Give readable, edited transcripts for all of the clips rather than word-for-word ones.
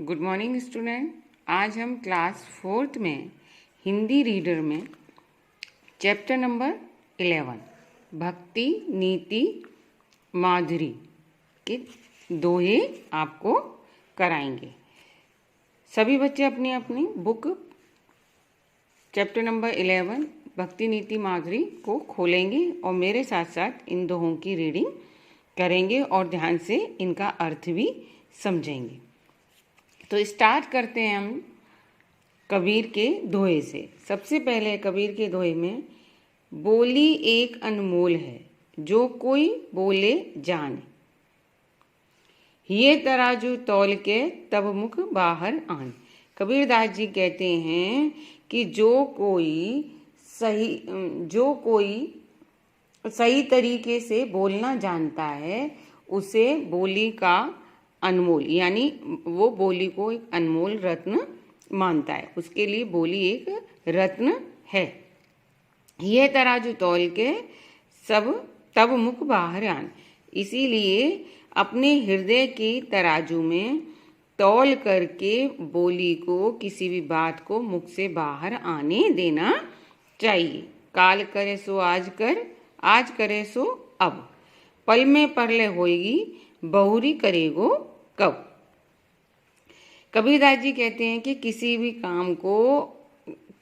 Good morning student. आज हम class 4th में हिंदी रीडर में चैप्टर नंबर 11 भक्ति नीति माधुरी के दोहे आपको कराएंगे। सभी बच्चे अपनी अपनी बुक चैप्टर नंबर 11 भक्ति नीति माधुरी को खोलेंगे और मेरे साथ साथ इन दोहों की रीडिंग करेंगे और ध्यान से इनका अर्थ भी समझेंगे। तो स्टार्ट करते हैं हम कबीर के दोहे से। सबसे पहले कबीर के दोहे में बोली एक अनमोल है, जो कोई बोले जाने, ये तराजू तौल के तब मुख बाहर आन। कबीरदास जी कहते हैं कि जो कोई सही तरीके से बोलना जानता है उसे बोली का अनमोल यानी वो बोली को एक अनमोल रत्न मानता है, उसके लिए बोली एक रत्न है। ये तराजू तौल के सब तब मुख बाहर आन, इसीलिए अपने हृदय की तराजू में तौल करके बोली को, किसी भी बात को मुख से बाहर आने देना चाहिए। काल करे सो आज कर, आज करे सो अब, पल में परले होएगी बहुरी करेगो कब। कबीरदास जी कहते हैं कि किसी भी काम को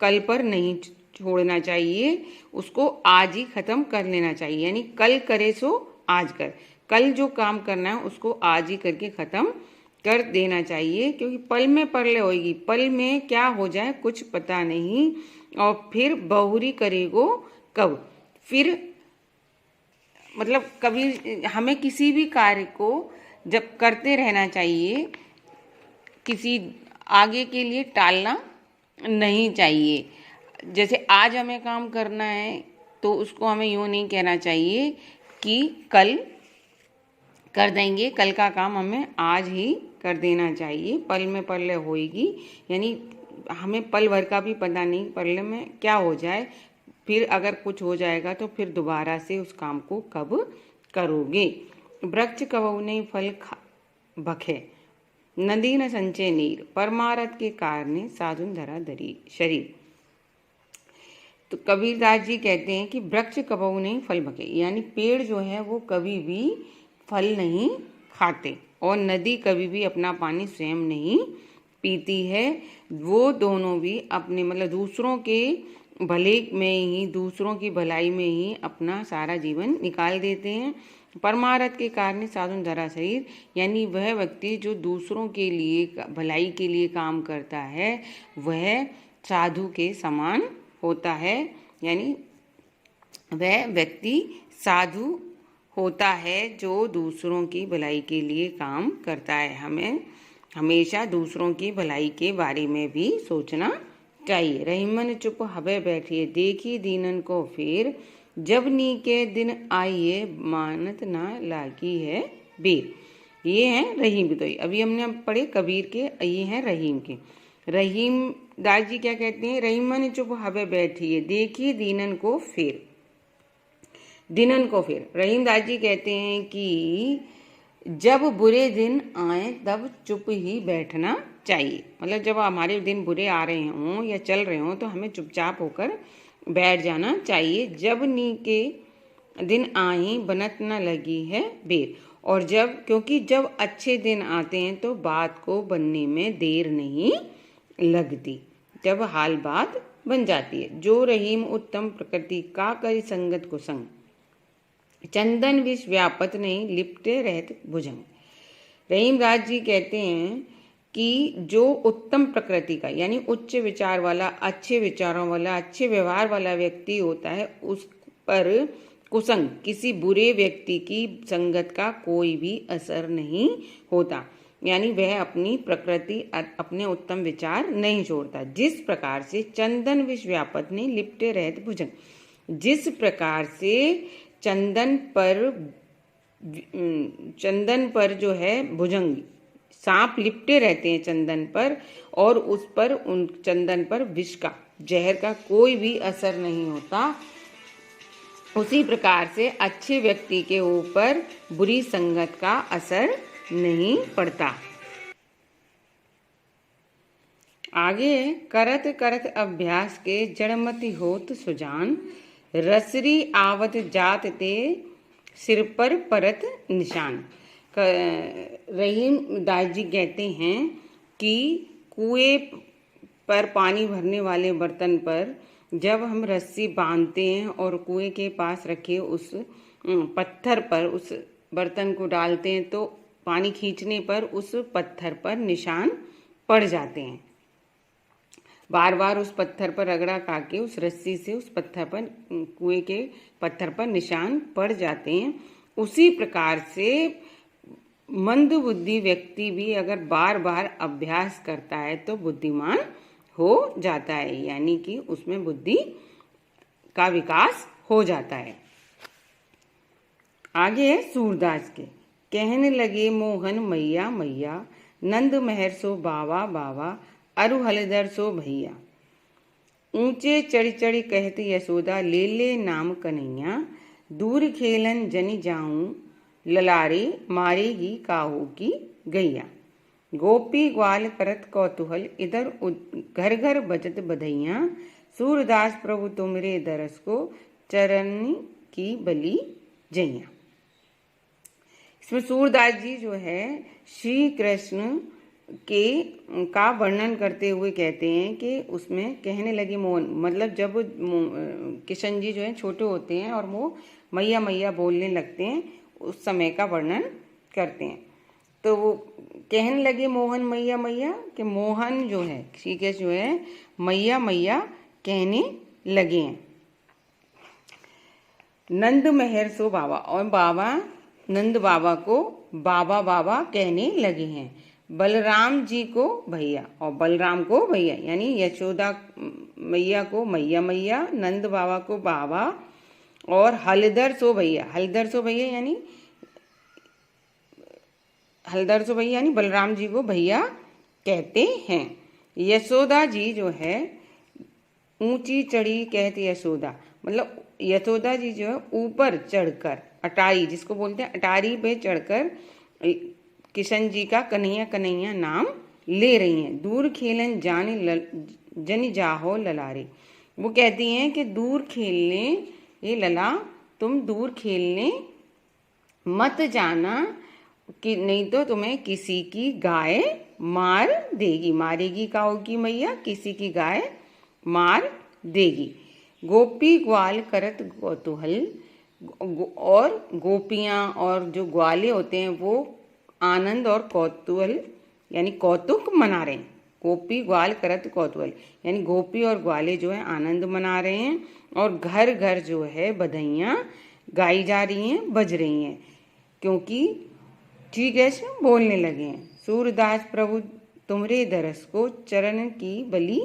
कल पर नहीं छोड़ना चाहिए, उसको आज ही खत्म कर लेना चाहिए। यानी कल करे सो आज कर, कल जो काम करना है उसको आज ही करके खत्म कर देना चाहिए, क्योंकि पल में परले होएगी, पल में क्या हो जाए कुछ पता नहीं। और फिर बहुरी करेगो कब, फिर मतलब कभी हमें किसी भी कार्य को जब करते रहना चाहिए, किसी आगे के लिए टालना नहीं चाहिए। जैसे आज हमें काम करना है तो उसको हमें यूँ नहीं कहना चाहिए कि कल कर देंगे, कल का काम हमें आज ही कर देना चाहिए। पल में परले होएगी, यानी हमें पल भर का भी पता नहीं परले में क्या हो जाए, फिर अगर कुछ हो जाएगा तो फिर दोबारा से उस काम को कब करोगे। वृक्ष कबहु नहीं फल भखे, नदी न संचय नीर, परमारथ के कारण साधुन धरा धरी शरीर। तो कबीरदास जी कहते हैं कि वृक्ष कबहु नहीं फल भखे, यानी पेड़ जो है वो कभी भी फल नहीं खाते, और नदी कभी भी अपना पानी स्वयं नहीं पीती है। वो दोनों भी अपने मतलब दूसरों के भले में ही, दूसरों की भलाई में ही अपना सारा जीवन निकाल देते हैं। परमारथ के कारण साधुन धरा शरीर, यानी वह व्यक्ति जो दूसरों के लिए भलाई के लिए काम करता है वह साधु के समान होता है, यानी वह व्यक्ति साधु होता है जो दूसरों की भलाई के लिए काम करता है। हमें हमेशा दूसरों की भलाई के बारे में भी सोचना चाहिए। रहीमन चुप हबे बैठिए, देखी दीनन को फिर, जब नी के दिन आइए मानत ना लागी है बीर। ये हैं रहीम तो अभी हमने पढ़े कबीर के, ये हैं रहीम के। रहीम दास जी क्या कहते हैं, रहीमन चुप हबे बैठिए, देखी दीनन को फिर, दिनन को फिर। रहीम दास जी कहते हैं कि जब बुरे दिन आए तब चुप ही बैठना चाहिए, मतलब जब हमारे दिन बुरे आ रहे हों या चल रहे हों तो हमें चुपचाप होकर बैठ जाना चाहिए। जब नी के दिन आए बनत न लगी है बेर, और क्योंकि जब अच्छे दिन आते हैं तो बात को बनने में देर नहीं लगती, जब हाल बात बन जाती है। जो रहीम उत्तम प्रकृति का करी संगत को संग, चंदन विष व्यापत नहीं लिपटे रहत भुजंग। रहीम दास जी कहते हैं कि जो उत्तम प्रकृति का यानी उच्च विचार वाला, अच्छे विचारों वाला, अच्छे व्यवहार वाला व्यक्ति होता है, उस पर कुसंग किसी बुरे व्यक्ति की संगत का कोई भी असर नहीं होता, यानी वह अपनी प्रकृति, अपने उत्तम विचार नहीं छोड़ता। जिस प्रकार से चंदन विष व्यापत नहीं लिपटे रहत भुजंग, जिस प्रकार से चंदन पर जो है भुजंग सांप लिपटे रहते हैं चंदन पर, और उस पर उन चंदन पर विष का, जहर का कोई भी असर नहीं होता, उसी प्रकार से अच्छे व्यक्ति के ऊपर बुरी संगत का असर नहीं पड़ता। आगे है, करत करत अभ्यास के जड़मति होत सुजान, रसरी आवत जात ते सिर पर परत निशान। रहीम दास जी कहते हैं कि कुएं पर पानी भरने वाले बर्तन पर जब हम रस्सी बांधते हैं और कुएं के पास रखे उस पत्थर पर उस बर्तन को डालते हैं तो पानी खींचने पर उस पत्थर पर निशान पड़ जाते हैं। बार बार उस पत्थर पर रगड़ा करके उस रस्सी से उस पत्थर पर, कुएं के पत्थर पर निशान पड़ जाते हैं। उसी प्रकार से मंद बुद्धि व्यक्ति भी अगर बार बार अभ्यास करता है तो बुद्धिमान हो जाता है, यानी कि उसमें बुद्धि का विकास हो जाता है। आगे है सूरदास के, कहने लगे मोहन मैया मैया, नंद महर सो बावा बावा, अरु हलदर सो भैया। ऊंचे चढ़ी चढ़ी कहती यशोदा, ले ले नाम कन्हैया, दूर खेलन जनि जाऊं, ललारे मारेगी काहू की गैया। गोपी ग्वाल करत कौतूहल, इधर घर घर बजत बधैया, सूरदास प्रभु तुमरे दरस को, चरण की बलि जैया। इसमें सूरदास जी जो है श्री कृष्ण के का वर्णन करते हुए कहते हैं कि उसमें कहने लगे मोहन, मतलब जब किशन जी जो है छोटे होते हैं और वो मैया मैया बोलने लगते हैं उस समय का वर्णन करते हैं। तो वो कहने लगे मोहन मैया मैया, कि मोहन जो है श्री कृष्ण जो है मैया मैया कहने लगे हैं। नंद महर सो बाबा, और बाबा नंद बाबा को बाबा बाबा कहने लगे हैं। बलराम जी को भैया और बलराम को भैया, यानी यशोदा मैया को मैया मैया, नंद बाबा को बाबा और हलधर सो भैया, हलधर सो भैया यानी हलधर सो भैया यानी बलराम जी को भैया कहते हैं। यशोदा जी जो है ऊंची चढ़ी कहती यशोदा, मतलब यशोदा जी जो है ऊपर चढ़कर, अटारी जिसको बोलते हैं, अटारी पे चढ़कर किशन जी का कन्हैया कन्हैया नाम ले रही हैं। दूर खेलन जाने जन जाहो ललारे, वो कहती हैं कि दूर खेलने, ये लला तुम दूर खेलने मत जाना कि नहीं तो तुम्हें किसी की गाय मार देगी, मारेगी का होगी मैया, किसी की गाय मार देगी। गोपी ग्वाल करत कौतूहल, और गोपियां और जो ग्वाले होते हैं वो आनंद और कौतूहल यानी कौतुक मना रहे हैं। गोपी ग्वाल करत कौतूहल यानी गोपी और ग्वाले जो है आनंद मना रहे हैं, और घर घर जो है बधाइयाँ गाई जा रही हैं, बज रही हैं, क्योंकि श्री कृष्ण बोलने लगे हैं। सूरदास प्रभु तुमरे दरस को, चरण की बलि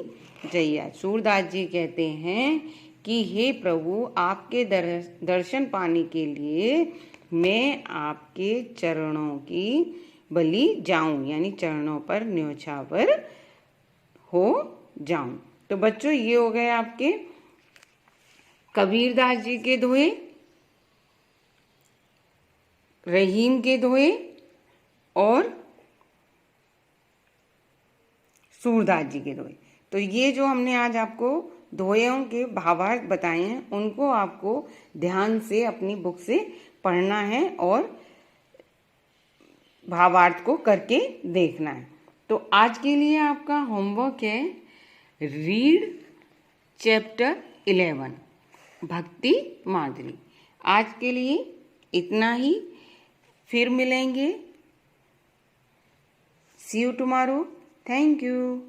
जैया। सूरदास जी कहते हैं कि हे प्रभु, आपके दर्शन पाने के लिए मैं आपके चरणों की बलि जाऊं, यानी चरणों पर न्योछावर हो जाऊं। तो बच्चों ये हो गए आपके कबीरदास जी के दोहे, रहीम के दोहे और सूरदास जी के दोहे। तो ये जो हमने आज आपको दोहेयों के भावार्थ बताए हैं उनको आपको ध्यान से अपनी बुक से पढ़ना है और भावार्थ को करके देखना है। तो आज के लिए आपका होमवर्क है रीड चैप्टर 11 भक्ति माधुरी। आज के लिए इतना ही, फिर मिलेंगे। सी यू टुमारो। Thank you.